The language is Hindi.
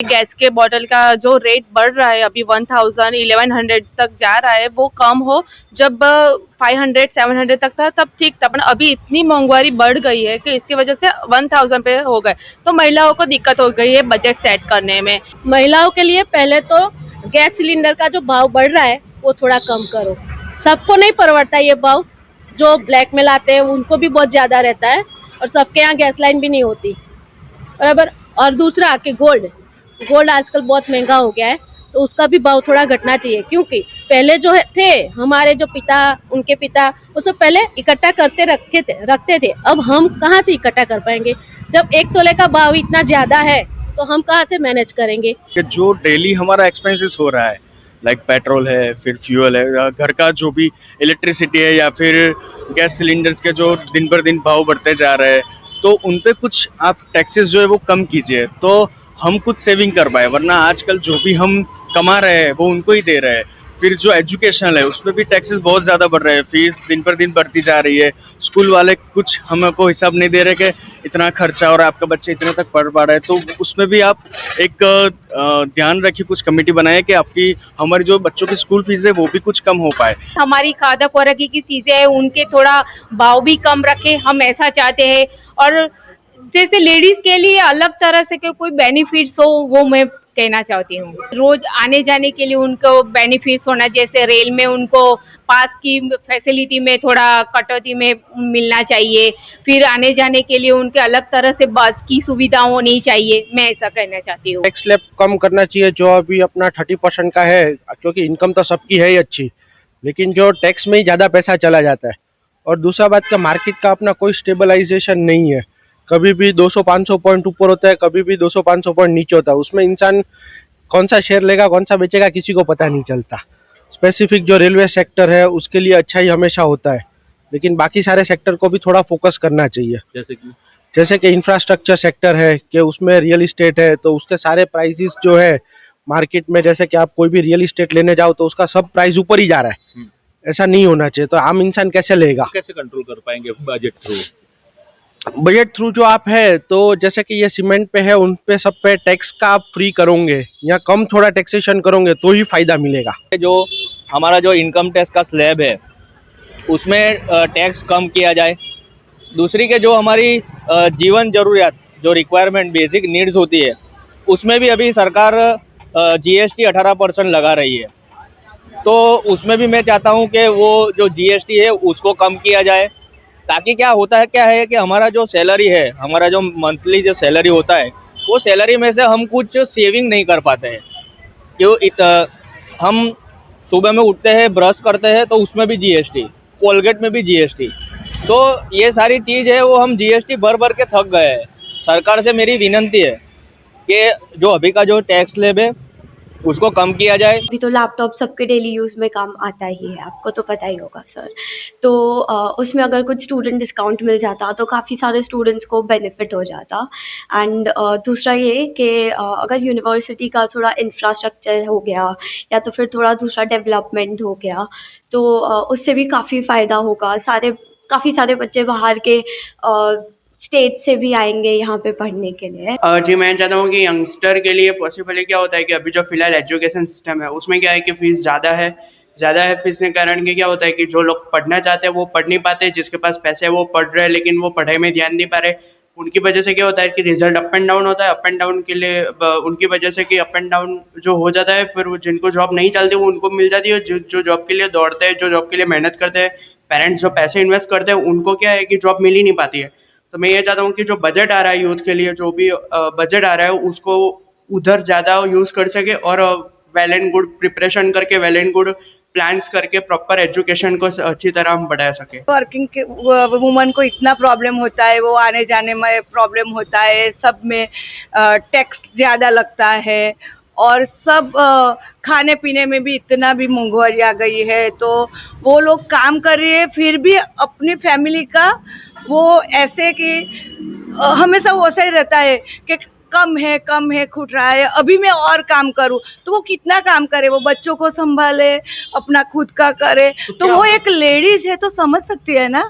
गैस के बॉटल का जो रेट बढ़ रहा है अभी 1000 1100 तक जा रहा है वो कम हो। जब 500 700 तक था तब ठीक था, पर अभी इतनी महंगाई बढ़ गई है कि इसकी वजह से 1000 पे हो गए, तो महिलाओं को दिक्कत हो गई है बजट सेट करने में। महिलाओं के लिए पहले तो गैस सिलेंडर का जो भाव बढ़ रहा है वो थोड़ा कम करो। सबको नहीं परवड़ता ये भाव, जो ब्लैक में लाते हैं उनको भी बहुत ज्यादा रहता है और सबके यहाँ गैस लाइन भी नहीं होती बराबर। और दूसरा कि गोल्ड गोल्ड आजकल बहुत महंगा हो गया है, तो उसका भी भाव थोड़ा घटना चाहिए, क्योंकि पहले जो थे हमारे जो पिता, उनके पिता, वो सब पहले इकट्ठा करते रखते थे। अब हम कहाँ से इकट्ठा कर पाएंगे जब एक तोले का भाव इतना ज्यादा है, तो हम कहाँ से मैनेज करेंगे। कि जो डेली हमारा एक्सपेंसेस हो रहा है, लाइक पेट्रोल है, फिर फ्यूल है, या घर का जो भी इलेक्ट्रिसिटी है, या फिर गैस सिलेंडर्स के जो दिन पर दिन भाव बढ़ते जा रहे हैं, तो उन पे कुछ आप टैक्सेस जो है वो कम कीजिए, तो हम कुछ सेविंग कर पाए। वरना आजकल जो भी हम कमा रहे हैं वो उनको ही दे रहे हैं। फिर जो एजुकेशन है उसमें भी टैक्सेस बहुत ज्यादा बढ़ रहे हैं, फीस दिन पर दिन बढ़ती जा रही है। स्कूल वाले कुछ हमको हिसाब नहीं दे रहे कि इतना खर्चा और आपका बच्चे इतने तक पढ़ पा रहा है, तो उसमें भी आप एक ध्यान रखिए, कुछ कमेटी बनाए कि आपकी हमारे जो बच्चों की स्कूल फीस है वो भी कुछ कम हो पाए। हमारी खादा खुराकी की चीजें हैं उनके थोड़ा भाव भी कम रखे, हम ऐसा चाहते हैं। और जैसे लेडीज के लिए अलग तरह से कोई बेनिफिट्स हो वो मैं कहना चाहती हूँ। रोज आने जाने के लिए उनको बेनिफिट्स होना, जैसे रेल में उनको पास की फैसिलिटी में थोड़ा कटौती में मिलना चाहिए। फिर आने जाने के लिए उनके अलग तरह से बस की सुविधा होनी चाहिए, मैं ऐसा कहना चाहती हूँ। टैक्स स्लैब कम करना चाहिए जो अभी अपना 30% का है, क्योंकि इनकम तो सबकी है ही अच्छी, लेकिन जो टैक्स में ही ज़्यादा पैसा चला जाता है। और दूसरा बात का मार्केट का अपना कोई स्टेबलाइजेशन नहीं है, कभी भी 200-500 पॉइंट ऊपर होता है, कभी भी 200-500 पॉइंट नीचे होता है। उसमें इंसान कौन सा शेयर लेगा कौन सा बेचेगा किसी को पता नहीं चलता। स्पेसिफिक जो रेलवे सेक्टर है उसके लिए अच्छा ही हमेशा होता है, लेकिन बाकी सारे सेक्टर को भी थोड़ा फोकस करना चाहिए। जैसे कि इंफ्रास्ट्रक्चर सेक्टर है कि उसमें रियल इस्टेट है, तो उसके सारे प्राइसेस जो है मार्केट में, जैसे कि आप कोई भी रियल इस्टेट लेने जाओ तो उसका सब प्राइस ऊपर ही जा रहा है। ऐसा नहीं होना चाहिए, तो आम इंसान कैसे लेगा, कैसे कंट्रोल कर पाएंगे बजट थ्रू? बजट थ्रू जो आप है, तो जैसे कि ये सीमेंट पे है उन पे सब पे टैक्स का आप फ्री करोगे या कम थोड़ा टैक्सेशन करोगे तो ही फायदा मिलेगा। जो हमारा जो इनकम टैक्स का स्लैब है उसमें टैक्स कम किया जाए। दूसरी के जो हमारी जीवन जरूरियात, जो रिक्वायरमेंट बेसिक नीड्स होती है, उसमें भी अभी सरकार जीएसटी 18% लगा रही है, तो उसमें भी मैं चाहता हूं कि वो जो जीएसटी है उसको कम किया जाए। ताकि क्या है कि हमारा जो सैलरी है, हमारा जो मंथली जो सैलरी होता है, वो सैलरी में से हम कुछ सेविंग नहीं कर पाते हैं। क्यों हम सुबह में उठते हैं, ब्रश करते हैं, तो उसमें भी जीएसटी, कोलगेट में भी जीएसटी, तो ये सारी चीज है वो हम जीएसटी भर भर के थक गए हैं। सरकार से मेरी विनंती है कि जो अभी का जो टैक्स स्लैब है उसको कम किया जाए। अभी तो लैपटॉप सबके डेली यूज में काम आता ही है, आपको तो पता ही होगा सर। तो उसमें अगर कुछ स्टूडेंट डिस्काउंट मिल जाता तो काफ़ी सारे स्टूडेंट्स को बेनिफिट हो जाता। एंड दूसरा ये कि अगर यूनिवर्सिटी का थोड़ा इंफ्रास्ट्रक्चर हो गया या तो फिर थोड़ा दूसरा डेवलपमेंट हो गया, तो उससे भी काफ़ी फ़ायदा होगा। काफ़ी सारे बच्चे बाहर के स्टेट से भी आएंगे यहाँ पे पढ़ने के लिए। जी मैं चाहता हूँ कि यंगस्टर के लिए पॉसिबली क्या होता है कि अभी जो फिलहाल एजुकेशन सिस्टम है उसमें क्या है कि फीस ज़्यादा है फीस के कारण कि क्या होता है कि जो लोग पढ़ना चाहते हैं वो पढ़ नहीं पाते, जिसके पास पैसे है वो पढ़ रहे हैं लेकिन वो पढ़ाई में ध्यान नहीं पा रहे। उनकी वजह से क्या होता है कि रिजल्ट अप एंड डाउन होता है। अप एंड डाउन के लिए उनकी वजह से कि अप एंड डाउन जो हो जाता है, फिर जिनको जॉब नहीं चलती वो उनको मिल जाती है। जो जॉब के लिए दौड़ते हैं, जो जॉब के लिए मेहनत करते हैं, पेरेंट्स जो पैसे इन्वेस्ट करते हैं, उनको क्या है कि जॉब मिल ही नहीं पाती है। तो मैं ये चाहता हूँ कि जो बजट आ रहा है यूथ के लिए, जो भी बजट आ रहा है उसको उधर ज़्यादा यूज़ कर सके और वेल एंड गुड प्रिपरेशन करके, वेल एंड गुड प्लान्स करके प्रॉपर एजुकेशन को अच्छी तरह हम बढ़ा सके। वर्किंग वुमन को इतना प्रॉब्लम होता है, वो आने जाने में प्रॉब्लम होता है, सब में टैक्स ज़्यादा लगता है और सब खाने पीने में भी इतना भी महंगाई आ गई है। तो वो लोग काम कर रही है फिर भी अपनी फैमिली का वो ऐसे कि हमेशा वो ऐसा ही रहता है कि कम है खुट रहा है, अभी मैं और काम करूं। तो वो कितना काम करे, वो बच्चों को संभाले, अपना खुद का करे, तो वो एक लेडीज है तो समझ सकती है ना।